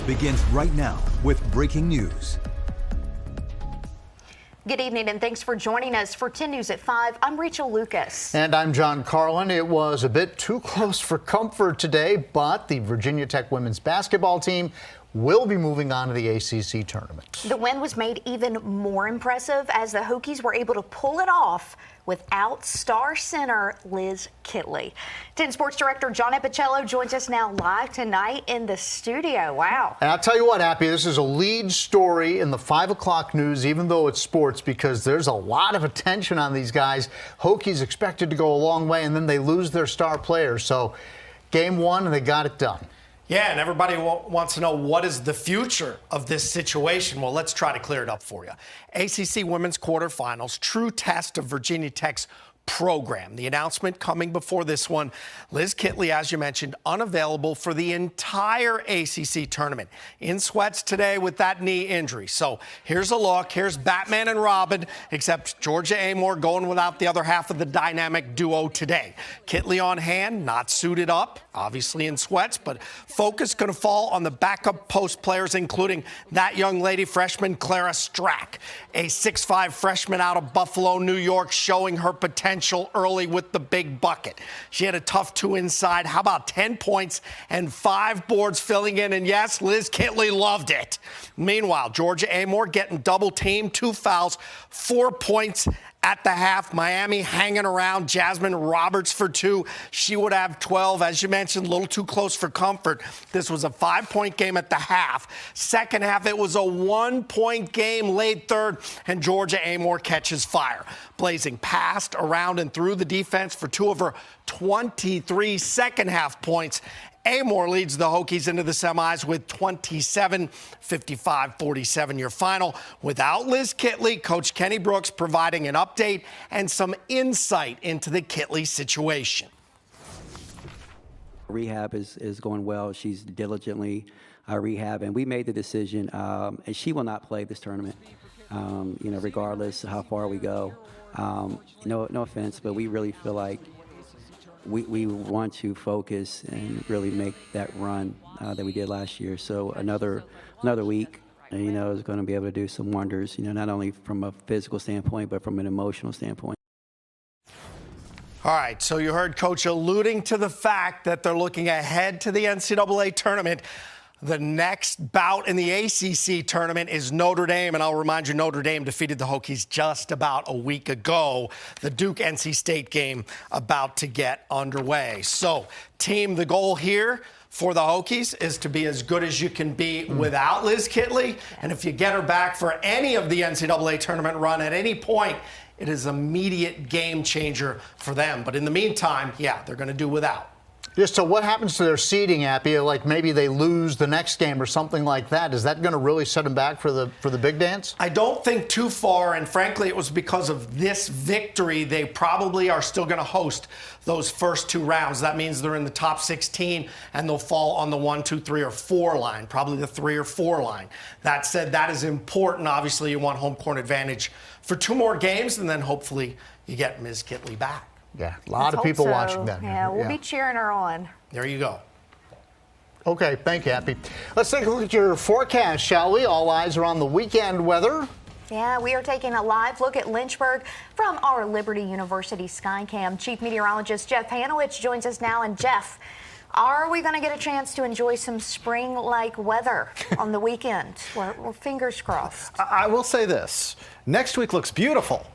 begins right now with breaking news. Good evening and thanks for joining us for 10 News at 5. I'm Rachel Lucas. And I'm John Carlin. It was a bit too close for comfort today, but the Virginia Tech women's basketball team will be moving on to the ACC tournament. The win was made even more impressive as the Hokies were able to pull it off without star center Liz Kitley. 10 Sports Director John Epicello joins us now live tonight in the studio. Wow. And I'll tell you what, Appy, this is a lead story in the 5 o'clock news, even though it's sports, because there's a lot of attention on these guys. Hokies expected to go a long way, and then they lose their star players. So game one, and they got it done. Yeah, and everybody wants to know what is the future of this situation. Well, let's try to clear it up for you. ACC Women's Quarterfinals, true test of Virginia Tech's program. The announcement coming before this one. Liz Kitley, as you mentioned, unavailable for the entire ACC tournament. In sweats today with that knee injury. So here's a look. Here's Batman and Robin, except Georgia Amoore going without the other half of the dynamic duo today. Kitley on hand, not suited up, obviously in sweats, but focus going to fall on the backup post players, including that young lady, freshman Clara Strack, a 6'5" freshman out of Buffalo, New York, showing her potential early with the big bucket. She had a tough 2 inside. How about 10 points and 5 boards filling in? And yes, Liz Kitley loved it. Meanwhile, Georgia Amoore getting double teamed, 2 fouls, 4 points at the half. Miami hanging around. Jasmine Roberts for 2. She would have 12. As you mentioned, a little too close for comfort. This was a 5-point game at the half. Second half, it was a 1-point game late third, and Georgia Amoore catches fire. Blazing past, around, and through the defense for 2 of her 23 second-half points. Amoore leads the Hokies into the semis with 27, 55-47 your final. Without Liz Kitley, Coach Kenny Brooks providing an update and some insight into the Kitley situation. Rehab is going well. She's diligently rehab, and we made the decision, and she will not play this tournament, regardless of how far we go. No offense, but we really feel like we want to focus and really make that run that we did last year. So another week, is going to be able to do some wonders, not only from a physical standpoint, but from an emotional standpoint. All right, so you heard Coach alluding to the fact that they're looking ahead to the NCAA tournament. The next bout in the ACC tournament is Notre Dame, and I'll remind you, Notre Dame defeated the Hokies just about a week ago. The Duke-NC State game about to get underway. So, team, the goal here for the Hokies is to be as good as you can be without Liz Kitley, and if you get her back for any of the NCAA tournament run at any point, it is an immediate game changer for them. But in the meantime, yeah, they're going to do without. Just so what happens to their seeding, Appy? Like maybe they lose the next game or something like that. Is that going to really set them back for the big dance? I don't think too far, and frankly, it was because of this victory. They probably are still going to host those first 2 rounds. That means they're in the top 16, and they'll fall on the 1, 2, 3, or 4 line, probably the 3 or 4 line. That said, that is important. Obviously, you want home court advantage for 2 more games, and then hopefully you get Ms. Kitley back. Yeah, a lot of people watching that. Yeah, we'll be cheering her on. There you go. Okay, thank you, Appy. Let's take a look at your forecast, shall we? All eyes are on the weekend weather. Yeah, we are taking a live look at Lynchburg from our Liberty University Skycam. Chief Meteorologist Jeff Hanowich joins us now. And Jeff, are we going to get a chance to enjoy some spring-like weather on the weekend? We're fingers crossed. I will say this. Next week looks beautiful.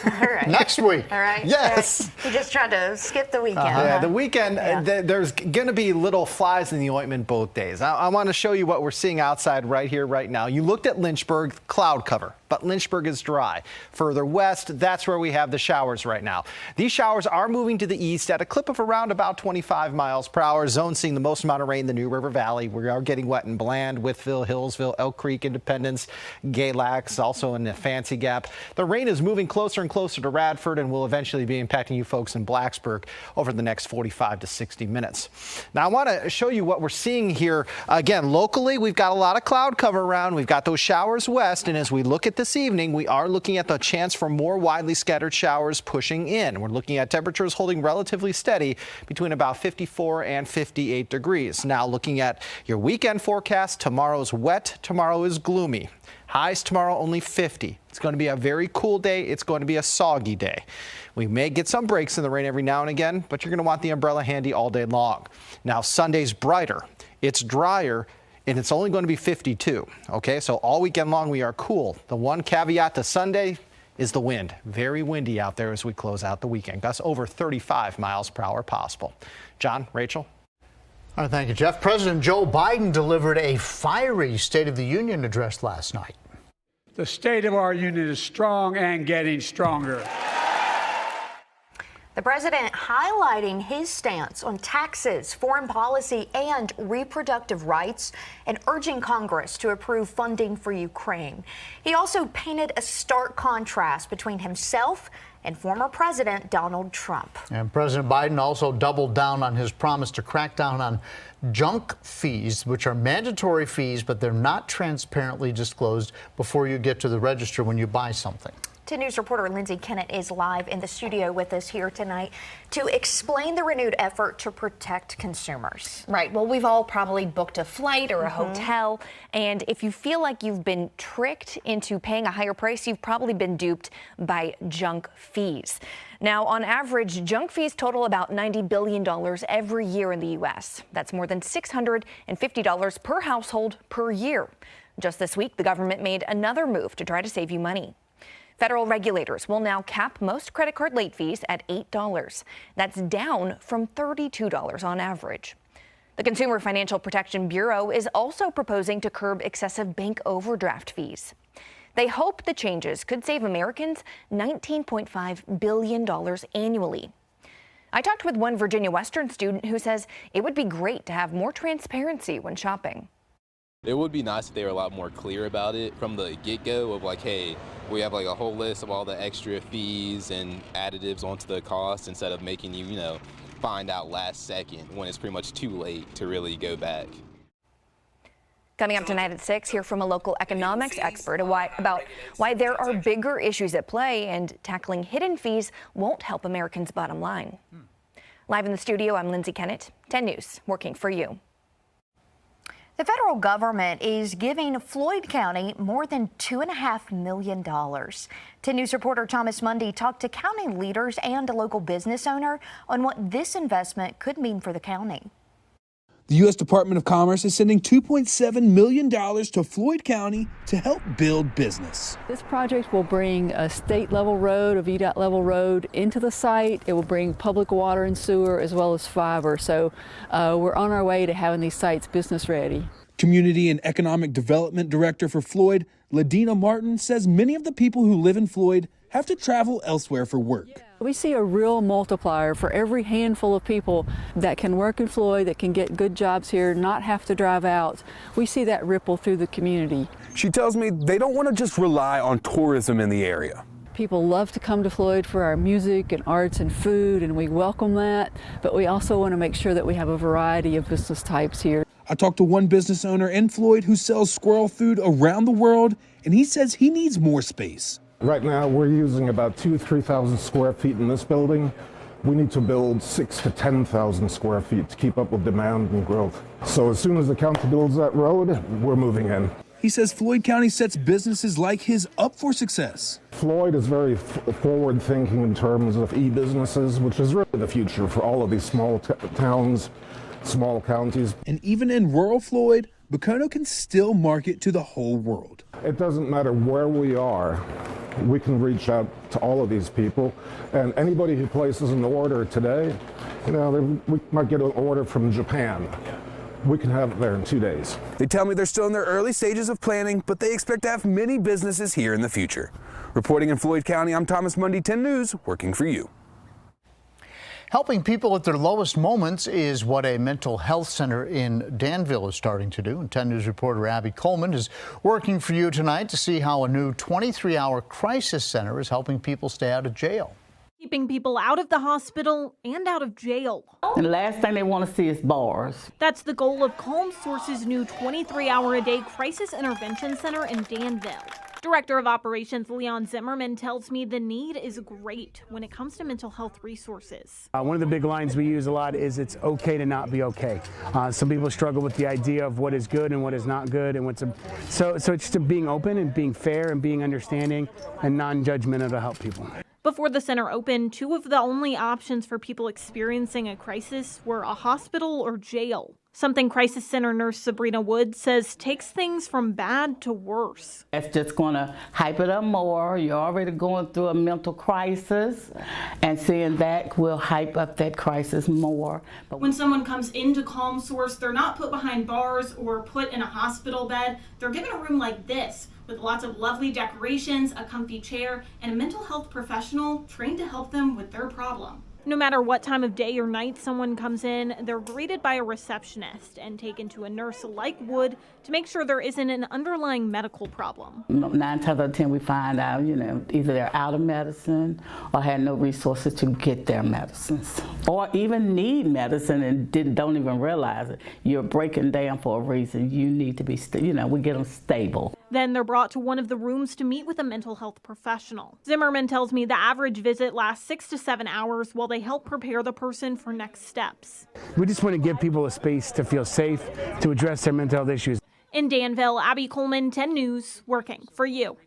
All right. Next week. All right. Yes. You just tried to skip the weekend. Yeah, the weekend, there's going to be little flies in the ointment both days. I want to show you what we're seeing outside right here, right now. You looked at Lynchburg, cloud cover, but Lynchburg is dry. Further west, that's where we have the showers right now. These showers are moving to the east at a clip of around about 25 miles per hour. Zone seeing the most amount of rain in the New River Valley. We are getting wet in Bland, Whitfield, Hillsville, Elk Creek, Independence, Galax, also in the Fancy Gap. The rain is moving closer and closer to Radford and will eventually be impacting you folks in Blacksburg over the next 45 to 60 minutes. Now, I want to show you what we're seeing here. Again, locally, we've got a lot of cloud cover around. We've got those showers west, and as we look at this evening, we are looking at the chance for more widely scattered showers pushing in. We're looking at temperatures holding relatively steady between about 54 and 58 degrees. Now looking at your weekend forecast, tomorrow's wet, tomorrow is gloomy. Highs tomorrow only 50. It's going to be a very cool day. It's going to be a soggy day. We may get some breaks in the rain every now and again, but you're going to want the umbrella handy all day long. Now Sunday's brighter. It's drier. And it's only going to be 52. Okay, so all weekend long we are cool. The one caveat to Sunday is the wind. Very windy out there as we close out the weekend. Gusts over 35 miles per hour possible. John, Rachel. All right, thank you, Jeff. President Joe Biden delivered a fiery State of the Union address last night. The state of our union is strong and getting stronger. The president highlighting his stance on taxes, foreign policy, and reproductive rights, and urging Congress to approve funding for Ukraine. He also painted a stark contrast between himself and former President Donald Trump. And President Biden also doubled down on his promise to crack down on junk fees, which are mandatory fees, but they're not transparently disclosed before you get to the register when you buy something. 10 News reporter Lindsay Kennett is live in the studio with us here tonight to explain the renewed effort to protect consumers. Right. Well, we've all probably booked a flight or a hotel, and if you feel like you've been tricked into paying a higher price, you've probably been duped by junk fees. Now, on average, junk fees total about $90 billion every year in the U.S. That's more than $650 per household per year. Just this week, the government made another move to try to save you money. Federal regulators will now cap most credit card late fees at $8. That's down from $32 on average. The Consumer Financial Protection Bureau is also proposing to curb excessive bank overdraft fees. They hope the changes could save Americans $19.5 billion annually. I talked with one Virginia Western student who says it would be great to have more transparency when shopping. It would be nice if they were a lot more clear about it from the get-go of like, hey, we have like a whole list of all the extra fees and additives onto the cost instead of making you, find out last second when it's pretty much too late to really go back. Coming up tonight at 6, hear from a local economics expert about why there are bigger issues at play and tackling hidden fees won't help Americans' bottom line. Live in the studio, I'm Lindsay Kennett, 10 News, working for you. The federal government is giving Floyd County more than $2.5 million. 10 News reporter Thomas Mundy talked to county leaders and a local business owner on what this investment could mean for the county. The U.S. Department of Commerce is sending $2.7 million to Floyd County to help build business. This project will bring a state-level road, a VDOT-level road into the site. It will bring public water and sewer as well as fiber. So we're on our way to having these sites business ready. Community and Economic Development Director for Floyd, Ladina Martin, says many of the people who live in Floyd have to travel elsewhere for work. We see a real multiplier for every handful of people that can work in Floyd, that can get good jobs here, not have to drive out. We see that ripple through the community. She tells me they don't want to just rely on tourism in the area. People love to come to Floyd for our music and arts and food, and we welcome that, but we also want to make sure that we have a variety of business types here. I talked to one business owner in Floyd who sells squirrel food around the world, and he says he needs more space. Right now, we're using about 2,000 to 3,000 square feet in this building. We need to build 6,000 to 10,000 square feet to keep up with demand and growth. So as soon as the county builds that road, we're moving in. He says Floyd County sets businesses like his up for success. Floyd is very forward thinking in terms of e-businesses, which is really the future for all of these small towns, small counties. And even in rural Floyd, Bacono can still market to the whole world. It doesn't matter where we are. We can reach out to all of these people, and anybody who places an order today, we might get an order from Japan. We can have it there in 2 days. They tell me they're still in their early stages of planning, but they expect to have many businesses here in the future. Reporting in Floyd County, I'm Thomas Mundy, 10 News, working for you. Helping people at their lowest moments is what a mental health center in Danville is starting to do. And 10 News reporter Abby Coleman is working for you tonight to see how a new 23-hour crisis center is helping people stay out of jail. Keeping people out of the hospital and out of jail. And the last thing they want to see is bars. That's the goal of Calm Source's new 23-hour-a-day crisis intervention center in Danville. Director of Operations Leon Zimmerman tells me the need is great when it comes to mental health resources. One of the big lines we use a lot is it's okay to not be okay. Some people struggle with the idea of what is good and what is not good, and so it's just being open and being fair and being understanding and non-judgmental to help people. Before the center opened, two of the only options for people experiencing a crisis were a hospital or jail. Something Crisis Center nurse Sabrina Wood says takes things from bad to worse. It's just going to hype it up more. You're already going through a mental crisis, and seeing that will hype up that crisis more. But when someone comes into Calm Source, they're not put behind bars or put in a hospital bed. They're given a room like this with lots of lovely decorations, a comfy chair, and a mental health professional trained to help them with their problem. No matter what time of day or night someone comes in, they're greeted by a receptionist and taken to a nurse like Wood to make sure there isn't an underlying medical problem. 9 times out of 10 we find out, either they're out of medicine or had no resources to get their medicines, or even need medicine and don't even realize it. You're breaking down for a reason. You need to be, we get them stable. Then they're brought to one of the rooms to meet with a mental health professional. Zimmerman tells me the average visit lasts 6 to 7 hours while they help prepare the person for next steps. We just want to give people a space to feel safe, to address their mental health issues. In Danville, Abby Coleman, 10 News, working for you.